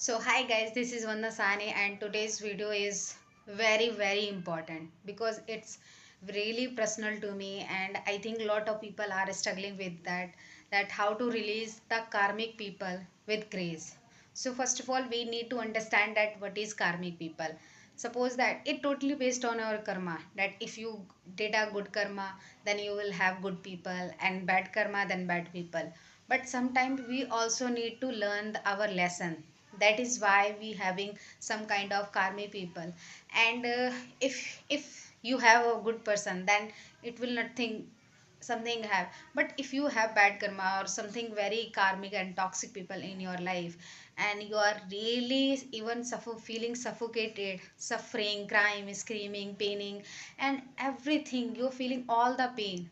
So hi guys, this is Vanna Sani and today's video is very important because it's really personal to me, and I think a lot of people are struggling with that how to release the karmic people with grace. So first of all, we need to understand that what is karmic people. Suppose that it totally based on our karma, that if you did a good karma, then you will have good people, and bad karma, then bad people. But sometimes we also need to learn our lesson. That is why we having some kind of karmic people. And if you have a good person, then it will not think something have. But if you have bad karma or something very karmic and toxic people in your life, and you are really even feeling suffocated, suffering, crime, screaming, paining, and everything, you're feeling all the pain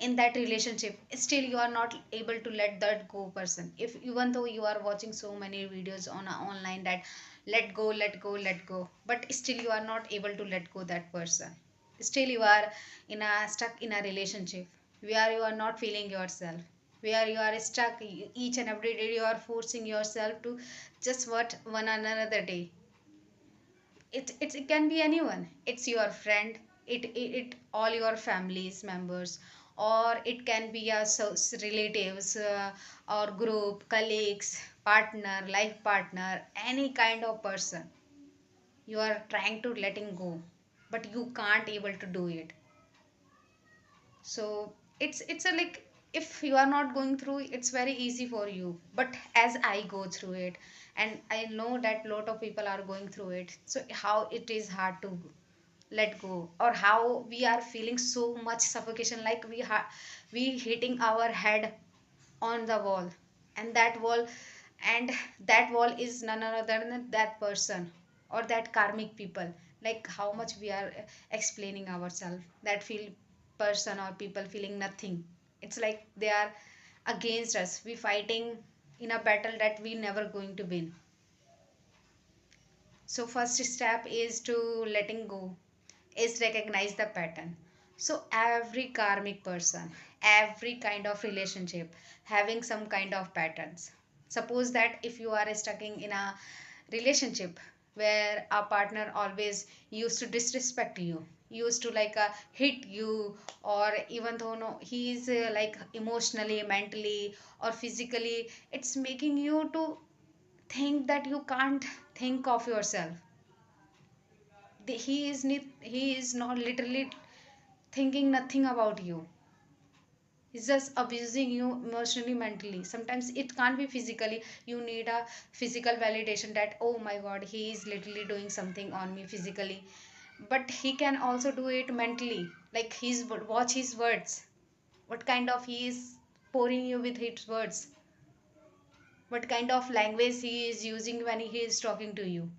in that relationship, still you are not able to let that go person. If even though you are watching so many videos on online that let go, let go, let go, but still you are not able to let go that person. Still you are in a stuck in a relationship where you are not feeling yourself, where you are stuck. Each and every day you are forcing yourself to just what one another day. It can be anyone. It's your friend, it all your family's members, or it can be a relatives, or group colleagues, partner, life partner, any kind of person. You are trying to letting go, but you can't able to do it. So it's a like, if you are not going through, it's very easy for you, but as I go through it, and I know that lot of people are going through it, so how it is hard to let go, or how we are feeling so much suffocation, like we hitting our head on the wall, and that wall is none other than that person or that karmic people. Like how much we are explaining ourselves, that feel person or people feeling nothing. It's like they are against us, we fighting in a battle that we never going to win. So first step is to letting go, is recognize the pattern. So every karmic person, every kind of relationship having some kind of patterns. Suppose that if you are stuck in a relationship where a partner always used to disrespect you, used to like hit you, or even though no he is like emotionally, mentally, or physically, it's making you to think that you can't think of yourself. He is not literally thinking nothing about you. He's just abusing you emotionally, mentally. Sometimes it can't be physically. You need a physical validation that oh my god, he is literally doing something on me physically. But he can also do it mentally. Like he's watch his words. What kind of he is pouring you with his words. What kind of language he is using when he is talking to you.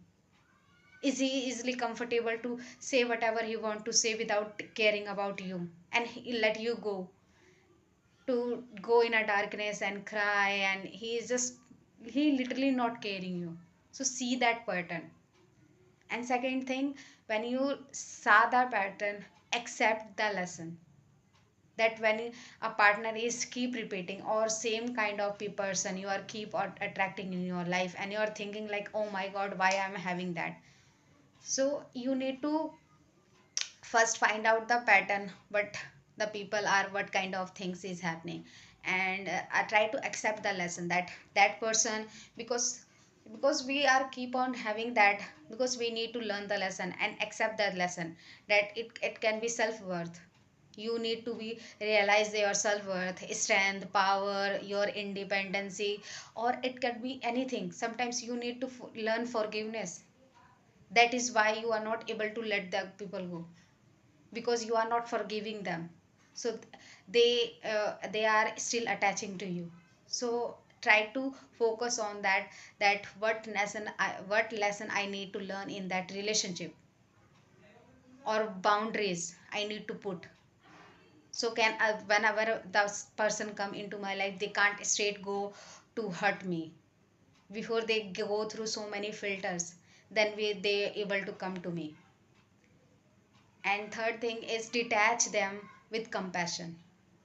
Is he easily comfortable to say whatever he want to say without caring about you, and he let you to go in a darkness and cry, and he is just, he literally not caring you. So see that pattern. And second thing, when you saw the pattern, accept the lesson, that when a partner is keep repeating or same kind of person you are keep attracting in your life, and you are thinking like oh my god, why I'm having that. So you need to first find out the pattern, what the people are, what kind of things is happening, and I try to accept the lesson that that person, because we are keep on having that, because we need to learn the lesson and accept that lesson, that it can be self-worth. You need to be realize your self-worth, strength, power, your independency, or it can be anything. Sometimes you need to learn forgiveness. That is why you are not able to let the people go, because you are not forgiving them. So they are still attaching to you. So try to focus on that what lesson I need to learn in that relationship, or boundaries I need to put. So can whenever the person come into my life, they can't straight go to hurt me. Before they go through so many filters, then they able to come to me. And third thing is detach them with compassion.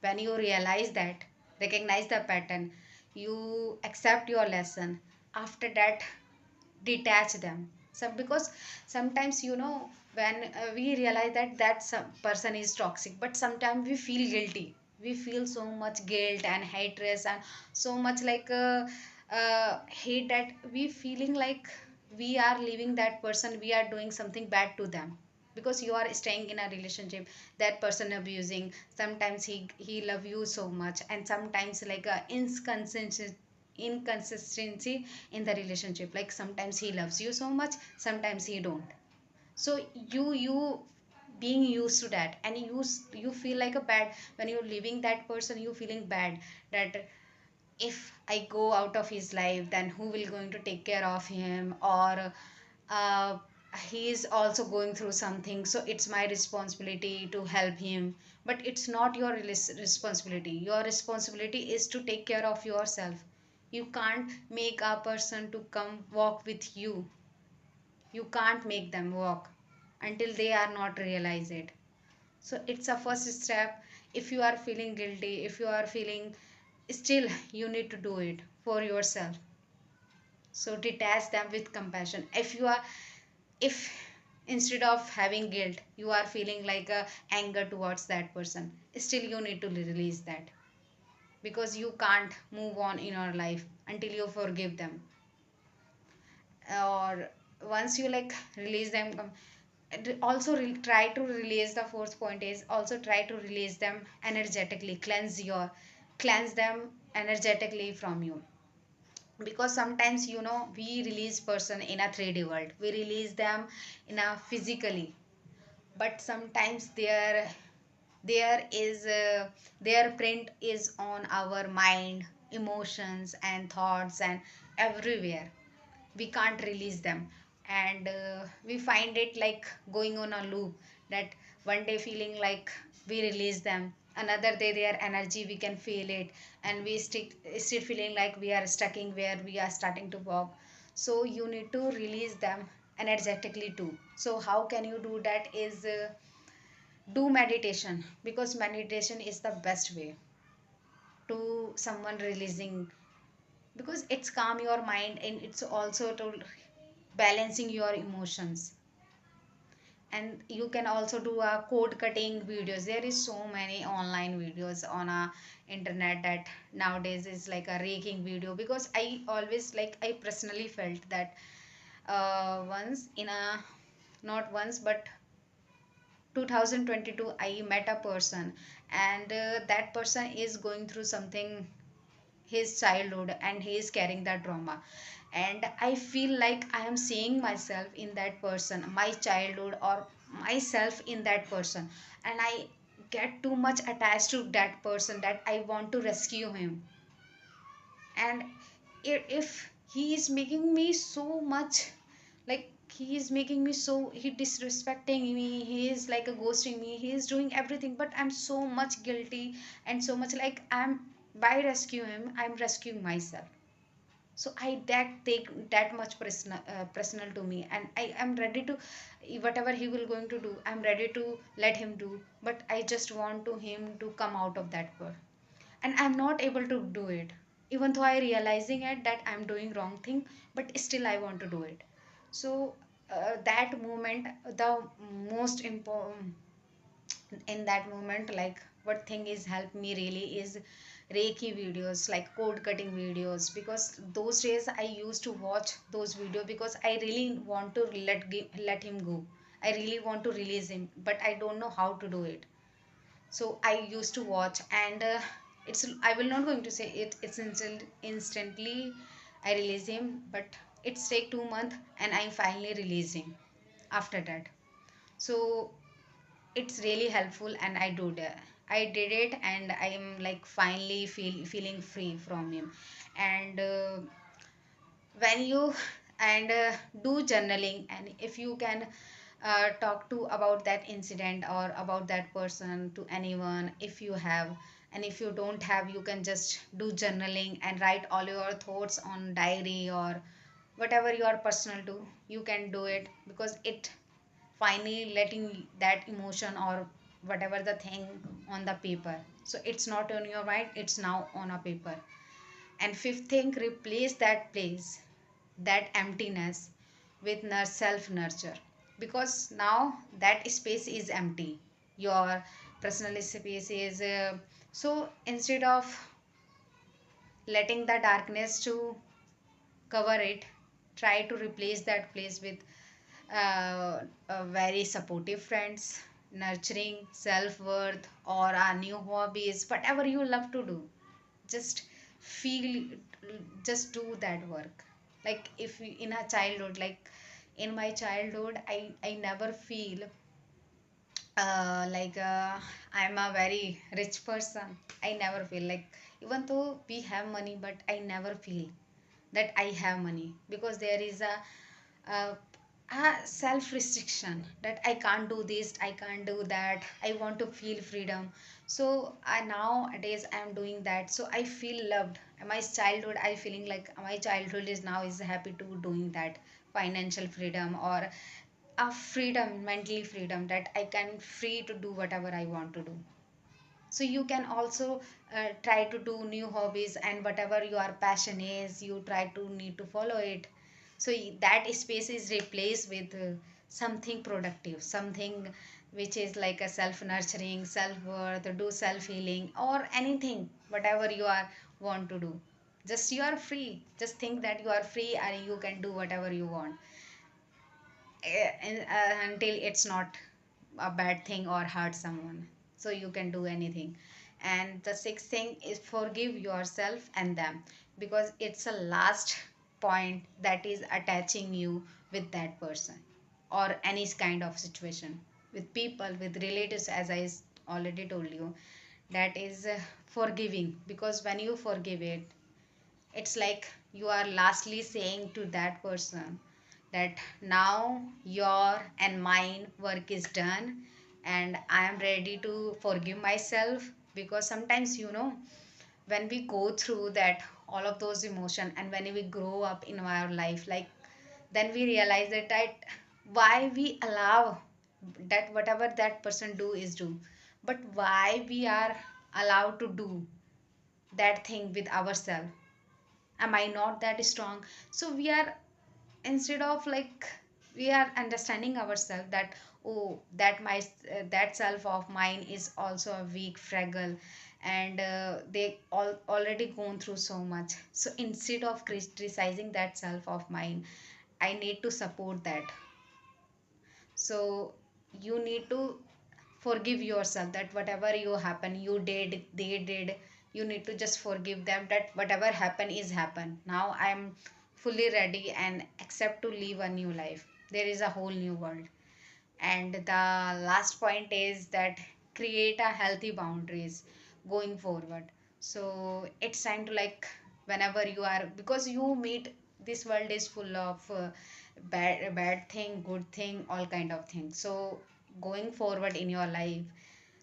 When you realize that, recognize the pattern, you accept your lesson. After that, detach them. So because sometimes when we realize that some person is toxic, but sometimes we feel guilty. We feel so much guilt and hatred and so much like hate that we feeling like we are leaving that person, we are doing something bad to them. Because you are staying in a relationship, that person abusing, sometimes he love you so much, and sometimes like a inconsistency in the relationship, like sometimes he loves you so much, sometimes he don't. So you being used to that, and you feel like a bad when you're leaving that person. You feeling bad that if I go out of his life, then who will going to take care of him, or uh, he is also going through something, so it's my responsibility to help him. But it's not your responsibility. Your responsibility is to take care of yourself. You can't make a person to come walk with you. You can't make them walk until they are not realize it. So it's a first step. If you are feeling guilty, if you are feeling, still you need to do it for yourself. So detach them with compassion. If instead of having guilt, you are feeling like a anger towards that person, still you need to release that. Because you can't move on in your life until you forgive them. Or once you like release them, and also try to release. The fourth point is also try to release them energetically. Cleanse them energetically from you. Because sometimes we release person in a 3D world, we release them in a physically, but sometimes there is their print is on our mind, emotions and thoughts and everywhere. We can't release them. And we find it like going on a loop, that one day feeling like we release them, another day their energy we can feel it, and we still feeling like we are stuck in where we are starting to walk. So you need to release them energetically too. So how can you do that is do meditation. Because meditation is the best way to someone releasing. Because it's calm your mind, and it's also to balancing your emotions. And you can also do a code cutting videos. There is so many online videos on a internet that nowadays is like a raking video. Because I always like, I personally felt that once in a, not once but 2022, I met a person, and that person is going through something, his childhood, and he is carrying that trauma. And I feel like I am seeing myself in that person, my childhood or myself in that person. And I get too much attached to that person that I want to rescue him. And if he is making me so much, like he is making me so, he disrespecting me, he is like a ghosting me, he is doing everything, but I'm so much guilty and so much like I'm, by rescue him I'm rescuing myself. So I that take that much personal to me, and I am ready to, whatever he will going to do, I'm ready to let him do. But I just want to him to come out of that world, and I'm not able to do it. Even though I realizing it that I'm doing wrong thing, but still I want to do it. So that moment, the most important in that moment, like what thing is helped me really is reiki videos, like code cutting videos. Because those days I used to watch those videos because I really want to let him go. I really want to release him, but I don't know how to do it. So I used to watch, and it's, I will not going to say it's instantly I release him, but it's take 2 months and I finally release him after that. So it's really helpful, and I did it, and I'm like finally feeling free from him. And when you and do journaling, and if you can talk to about that incident or about that person to anyone if you have. And if you don't have, you can just do journaling and write all your thoughts on diary or whatever you are personal to. You can do it, because it finally letting that emotion or whatever the thing on the paper. So it's not on your mind, it's now on a paper. And fifth thing, replace that place. that emptiness with self nurture, because now that space is empty, your personal space is so instead of letting the darkness to cover it, try to replace that place with very supportive friends, nurturing self-worth, or new hobbies, whatever you love to do. Just feel, just do that work. Like if in a childhood, like in my childhood, I never feel like I'm a very rich person. I never feel like, even though we have money, but I never feel that I have money, because there is a self restriction that I can't do this, I can't do that. I want to feel freedom. So I nowadays I am doing that. So I feel loved. My childhood, I feeling like my childhood is now is happy to doing that financial freedom, or a freedom, mentally freedom, that I can free to do whatever I want to do. So you can also try to do new hobbies, and whatever your passion is, you try to need to follow it. So that space is replaced with something productive, something which is like a self nurturing, self worth, do self healing, or anything whatever you are want to do. Just you are free, just think that you are free and you can do whatever you want, until it's not a bad thing or hurt someone. So you can do anything. And the sixth thing is forgive yourself and them, because it's a last point that is attaching you with that person, or any kind of situation, with people, with relatives, as already told you. That is forgiving, because when you forgive it, it's like you are lastly saying to that person that now your and mine work is done, and I am ready to forgive myself. Because sometimes, when we go through that all of those emotion, and when we grow up in our life, like, then we realize that why we allow that whatever that person do is do, but why we are allowed to do that thing with ourselves. Am I not that strong? So we are, instead of like, we are understanding ourselves that, oh, that my that self of mine is also a weak, fragile, and they already gone through so much. So instead of criticizing that self of mine, I need to support that. So you need to forgive yourself, that whatever you happen, you did, they did, you need to just forgive them, that whatever happened is happened. Now I am fully ready and accept to live a new life. There is a whole new world. And the last point is that create a healthy boundaries going forward. So it's time to, like, whenever you are, because you meet, this world is full of bad thing, good thing, all kind of things. So going forward in your life,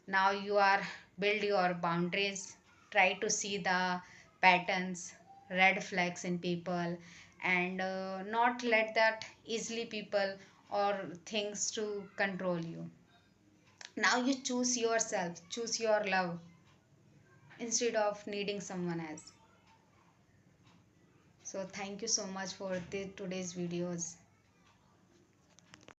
now you are build your boundaries, try to see the patterns, red flags in people, and not let that easily people or things to control you. Now you choose yourself, choose your love, instead of needing someone else. So thank you so much for today's videos.